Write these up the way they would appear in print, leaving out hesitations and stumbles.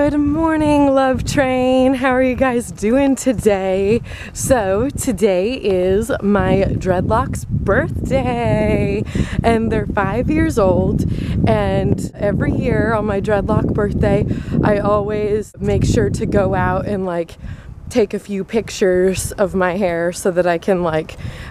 Good morning, love train. How are you guys doing today? So today is my Dreadlock's birthday and they're 5 years old, and every year on my Dreadlock birthday I always make sure to go out and take a few pictures of my hair so that I can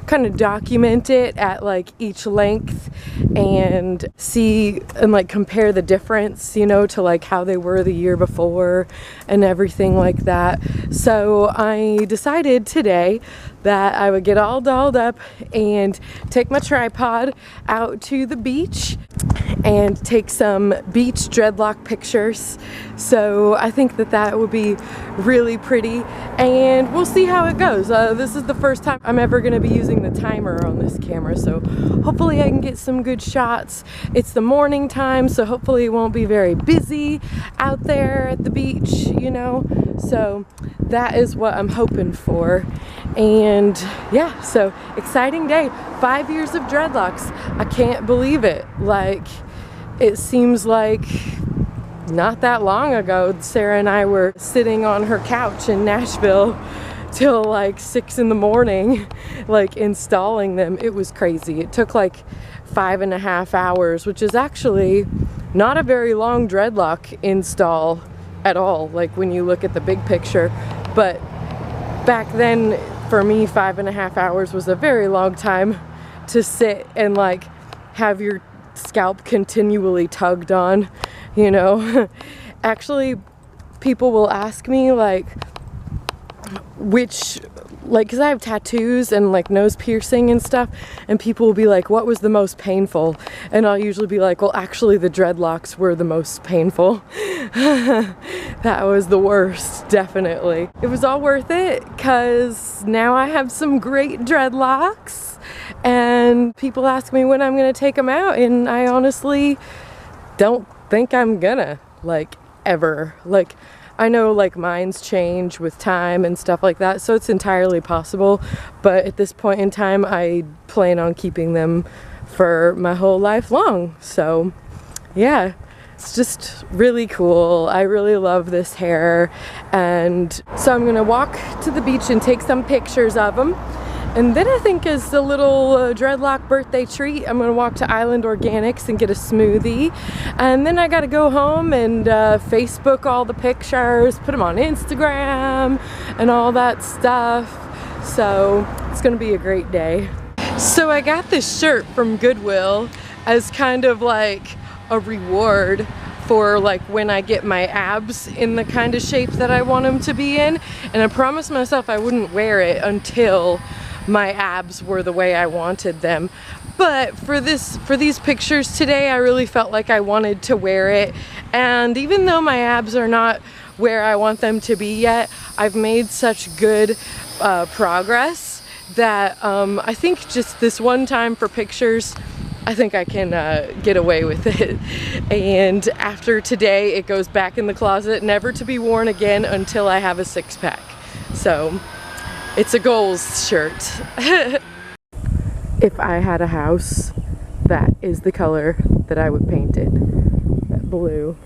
kind of document it at each length and see and compare the difference, you know, to how they were the year before and everything like that. So I decided today that I would get all dolled up and take my tripod out to the beach and take some beach dreadlock pictures. So I think that would be really pretty, and we'll see how it goes. This is the first time I'm ever going to be using the timer on this camera, so hopefully I can get some good shots. It's the morning time, so hopefully it won't be very busy out there at the beach, you know, so that is what I'm hoping for. And yeah, so exciting day. 5 years of dreadlocks. I can't believe it. It seems like not that long ago Sarah and I were sitting on her couch in Nashville till 6 in the morning installing them. It was crazy. It took 5.5 hours, which is actually not a very long dreadlock install at all, when you look at the big picture. But back then for me, 5.5 hours was a very long time to sit and have your scalp continually tugged on, you know. Actually, people will ask me which, because I have tattoos and nose piercing and stuff, and people will be like, what was the most painful? And I'll usually be like, well, actually the dreadlocks were the most painful. That was the worst, definitely. It was all worth it because now I have some great dreadlocks, and people ask me when I'm gonna take them out, and I honestly don't think I'm gonna, ever. I know minds change with time and stuff like that, so it's entirely possible, but at this point in time I plan on keeping them for my whole life long. So yeah, it's just really cool. I really love this hair, and so I'm gonna walk to the beach and take some pictures of them. And then I think as a little dreadlock birthday treat, I'm gonna walk to Island Organics and get a smoothie. And then I gotta go home and Facebook all the pictures, put them on Instagram and all that stuff. So it's gonna be a great day. So I got this shirt from Goodwill as kind of a reward for when I get my abs in the kind of shape that I want them to be in. And I promised myself I wouldn't wear it until my abs were the way I wanted them. But for these pictures today, I really felt like I wanted to wear it. And even though my abs are not where I want them to be yet, I've made such good progress that I think just this one time for pictures, I think I can get away with it. And after today, it goes back in the closet, never to be worn again until I have a six-pack. So it's a goals shirt. If I had a house, that is the color that I would paint it. That blue.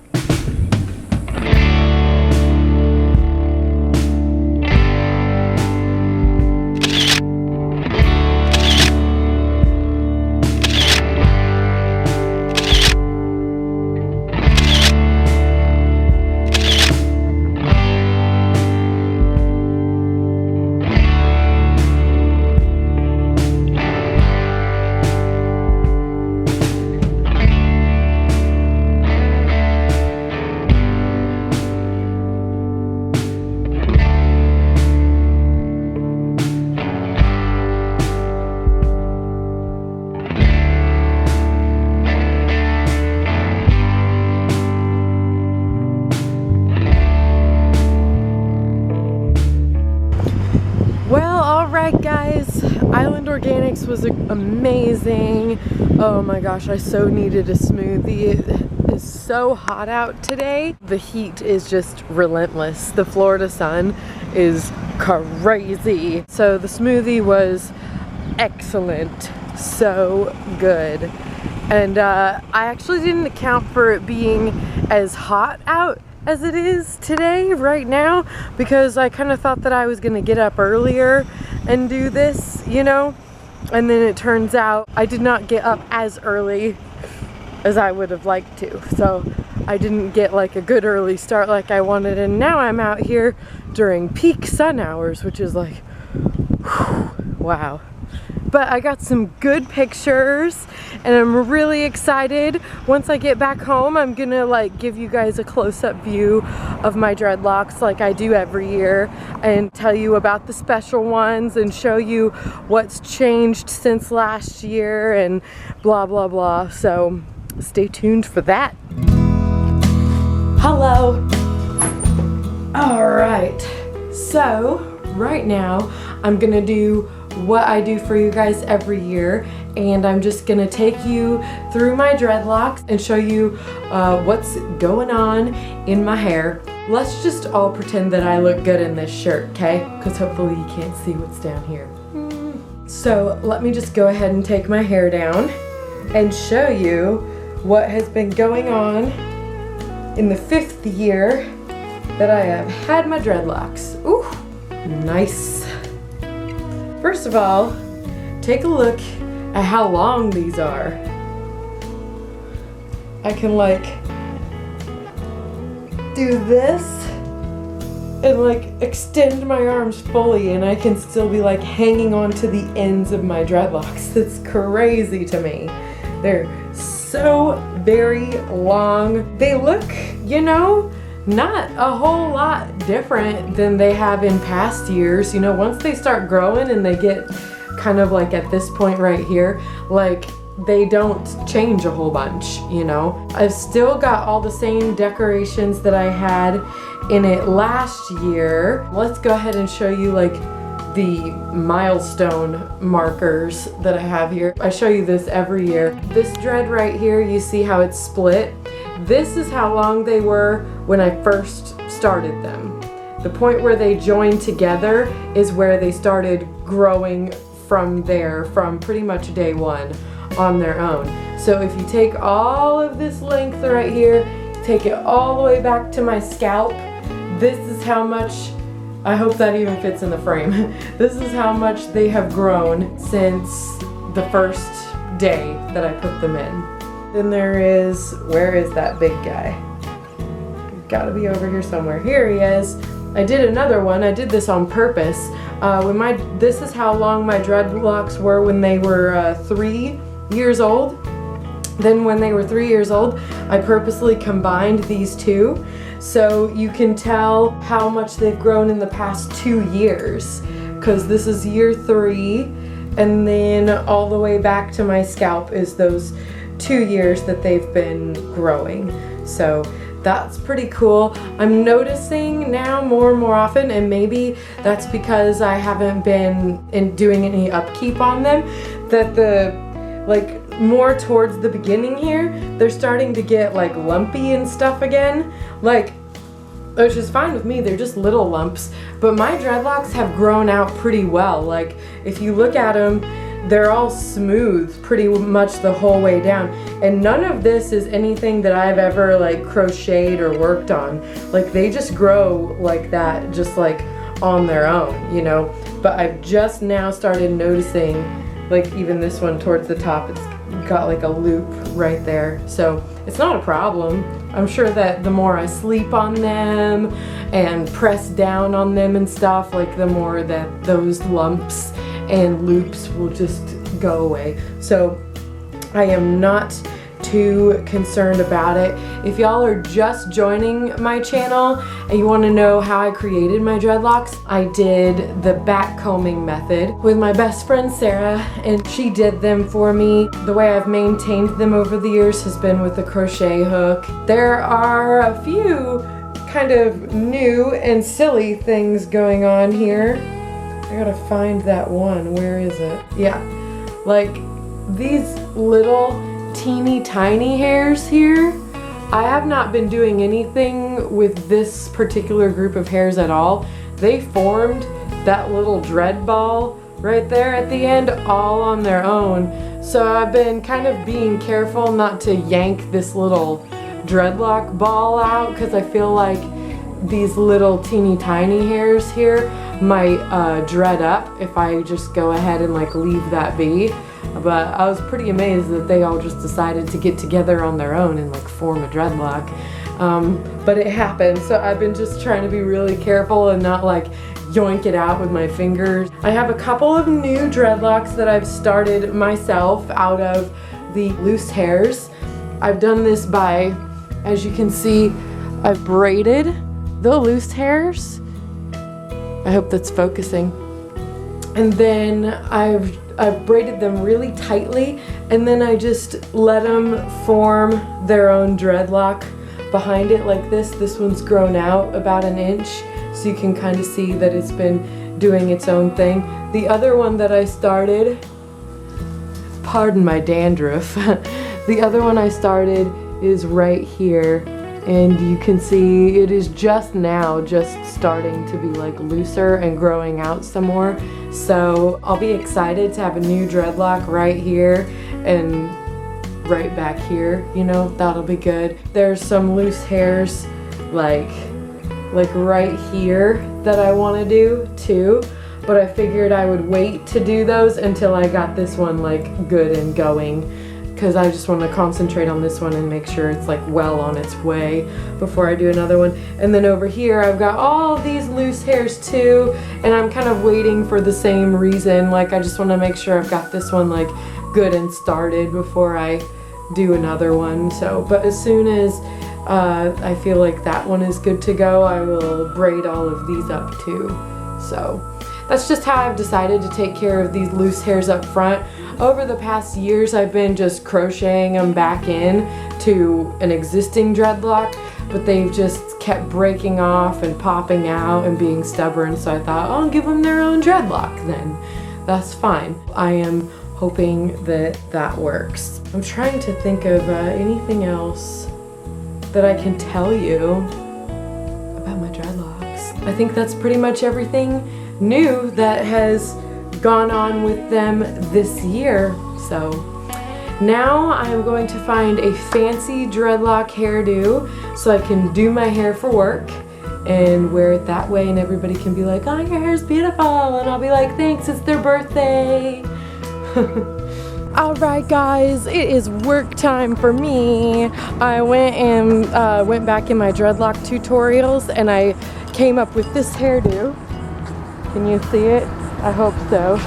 Alright guys, Island Organics was amazing. Oh my gosh, I so needed a smoothie. It is so hot out today. The heat is just relentless. The Florida sun is crazy. So the smoothie was excellent. So good. And I actually didn't account for it being as hot out as it is today, right now, because I kind of thought that I was gonna get up earlier and do this, you know, and then it turns out I did not get up as early as I would have liked to. So I didn't get like a good early start like I wanted, and now I'm out here during peak sun hours, which is like, whew, wow. But I got some good pictures and I'm really excited. Once I get back home, I'm gonna like give you guys a close-up view of my dreadlocks like I do every year, and tell you about the special ones and show you what's changed since last year and blah blah blah. So stay tuned for that. Hello. All right, so right now I'm gonna do what I do for you guys every year, and I'm just gonna take you through my dreadlocks and show you what's going on in my hair. Let's just all pretend that I look good in this shirt, okay? Because hopefully you can't see what's down here. So let me just go ahead and take my hair down and show you what has been going on in the 5th year that I have had my dreadlocks. Ooh, nice. First of all, take a look at how long these are. I can like do this and like extend my arms fully, and I can still be like hanging on to the ends of my dreadlocks. That's crazy to me. They're so very long. They look, you know, not a whole lot different than they have in past years. You know, once they start growing and they get kind of like at this point right here, like they don't change a whole bunch, you know. I've still got all the same decorations that I had in it last year. Let's go ahead and show you like the milestone markers that I have here. I show you this every year. This dread right here, you see how it's split? This is how long they were when I first started them. The point where they joined together is where they started growing from there, from pretty much day one on their own. So if you take all of this length right here, take it all the way back to my scalp, this is how much, I hope that even fits in the frame. This is how much they have grown since the first day that I put them in. Then there is, where is that big guy? Gotta be over here somewhere. Here he is. I did another one. I did this on purpose. This is how long my dreadlocks were when they were 3 years old. Then when they were 3 years old, I purposely combined these two so you can tell how much they've grown in the past 2 years. Because this is year 3, and then all the way back to my scalp is those 2 years that they've been growing. So that's pretty cool. I'm noticing now more and more often, and maybe that's because I haven't been doing any upkeep on them, that like more towards the beginning here, they're starting to get like lumpy and stuff again. Like, which is fine with me, they're just little lumps, but my dreadlocks have grown out pretty well. Like if you look at them, they're all smooth pretty much the whole way down, and none of this is anything that I've ever like crocheted or worked on. Like they just grow like that, just like on their own, you know. But I've just now started noticing, like even this one towards the top, it's got like a loop right there. So it's not a problem. I'm sure that the more I sleep on them and press down on them and stuff, like the more that those lumps and loops will just go away. So I am not too concerned about it. If y'all are just joining my channel and you want to know how I created my dreadlocks, I did the back combing method with my best friend Sarah, and she did them for me. The way I've maintained them over the years has been with a crochet hook. There are a few kind of new and silly things going on here. I gotta find that one. Where is it? Yeah, like these little teeny tiny hairs here. I have not been doing anything with this particular group of hairs at all. They formed that little dread ball right there at the end all on their own. So I've been kind of being careful not to yank this little dreadlock ball out because I feel like these little teeny tiny hairs here might dread up if I just go ahead and like leave that be. But I was pretty amazed that they all just decided to get together on their own and like form a dreadlock. But it happened, so I've been just trying to be really careful and not like yoink it out with my fingers. I have a couple of new dreadlocks that I've started myself out of the loose hairs. I've done this by, as you can see, I've braided the loose hairs. I hope that's focusing. And then I've braided them really tightly, and then I just let them form their own dreadlock behind it like this. This one's grown out about an inch, so you can kind of see that it's been doing its own thing. The other one that I started, pardon my dandruff, the other one I started is right here, and you can see it is just now just starting to be like looser and growing out some more. So I'll be excited to have a new dreadlock right here and right back here, you know, that'll be good. There's some loose hairs like right here that I want to do too, but I figured I would wait to do those until I got this one like good and going, because I just want to concentrate on this one and make sure it's like well on its way before I do another one. And then over here I've got all these loose hairs too, and I'm kind of waiting for the same reason. Like I just want to make sure I've got this one like good and started before I do another one. So, but as soon as I feel like that one is good to go, I will braid all of these up too. So that's just how I've decided to take care of these loose hairs up front. Over the past years, I've been just crocheting them back in to an existing dreadlock, but they've just kept breaking off and popping out and being stubborn, so I thought, I'll give them their own dreadlock then. That's fine. I am hoping that that works. I'm trying to think of anything else that I can tell you about my dreadlocks. I think that's pretty much everything new that has gone on with them this year. So now I'm going to find a fancy dreadlock hairdo so I can do my hair for work and wear it that way, and everybody can be like, oh, your hair's beautiful, and I'll be like, thanks, it's their birthday. Alright guys, it is work time for me. I went back in my dreadlock tutorials and I came up with this hairdo. Can you see it? I hope so.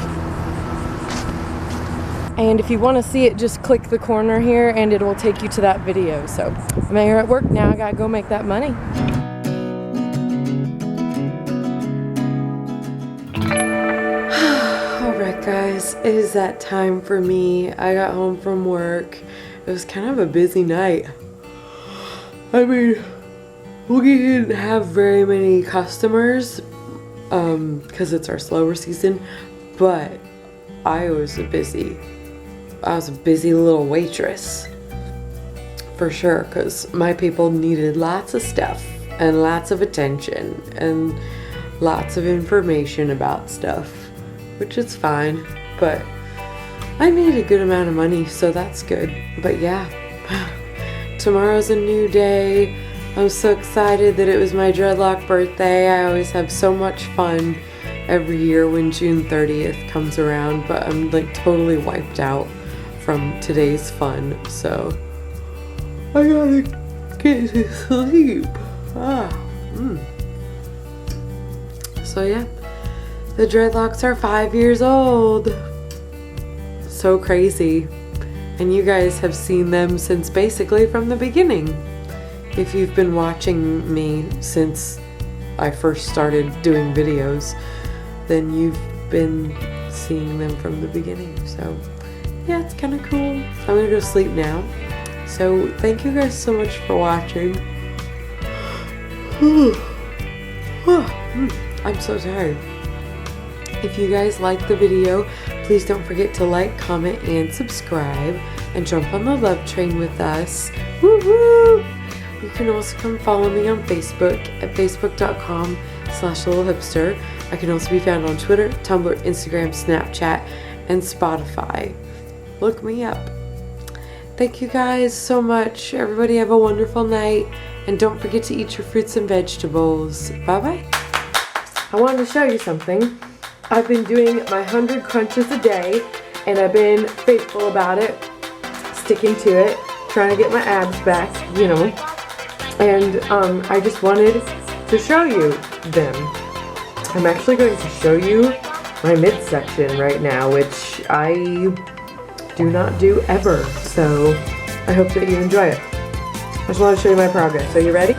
And if you want to see it, just click the corner here and it will take you to that video. So I'm here at work now, I gotta go make that money. Alright guys, it is that time for me. I got home from work. It was kind of a busy night. I mean, we didn't have very many customers because it's our slower season, but I was a busy little waitress for sure, because my people needed lots of stuff and lots of attention and lots of information about stuff, which is fine, but I made a good amount of money, so that's good. But yeah, tomorrow's a new day. I'm so excited that it was my dreadlock birthday. I always have so much fun every year when June 30th comes around, but I'm like totally wiped out from today's fun, so I gotta get to sleep. So yeah, the dreadlocks are 5 years old. So crazy. And you guys have seen them since basically from the beginning. If you've been watching me since I first started doing videos, then you've been seeing them from the beginning. So yeah, it's kind of cool. I'm gonna go sleep now. So thank you guys so much for watching. I'm so tired. If you guys liked the video, please don't forget to like, comment, and subscribe, and jump on the love train with us. Woo-hoo! You can also come follow me on Facebook at facebook.com/littlehipster. I can also be found on Twitter, Tumblr, Instagram, Snapchat, and Spotify. Look me up. Thank you guys so much. Everybody have a wonderful night. And don't forget to eat your fruits and vegetables. Bye-bye. I wanted to show you something. I've been doing my 100 crunches a day, and I've been faithful about it, sticking to it, trying to get my abs back, you know. And I just wanted to show you them. I'm actually going to show you my midsection right now, which I do not do ever. So I hope that you enjoy it. I just want to show you my progress. Are you ready?